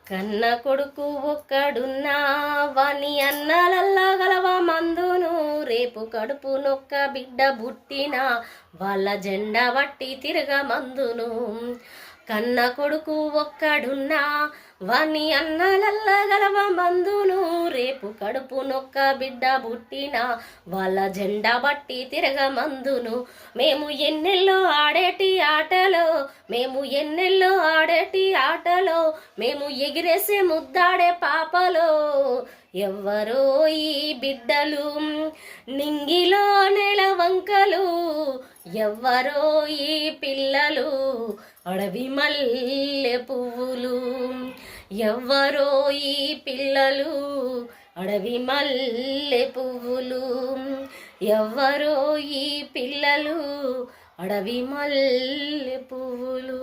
కన్న కొడుకు ఒక్కడున్నా వాని అన్నలల్లా గలవ మందును రేపు కడుపు నొక్క బిడ్డ పుట్టినా వాళ్ళ జెండా బట్టి తిరగ మందును. కన్న కొడుకు ఒక్కడున్నా వాని అన్నలల్లా గలవ మందును రేపు కడుపు నొక్క బిడ్డ పుట్టినా వాళ్ళ జెండా బట్టి తిరగ మందును. మేము ఎన్నెల్లో ఆడేటి ఆటలో మేము ఎగిరేసే ముద్దాడే పాపలో ఎవ్వరో ఈ బిడ్డలు నింగిలో నెల వంకలు, ఎవ్వరో ఈ పిల్లలు అడవి మల్లె పువ్వులు, ఎవ్వరో ఈ పిల్లలు అడవి మల్లె పువ్వులు, ఎవ్వరో ఈ పిల్లలు అడవి మల్లె పువ్వులు.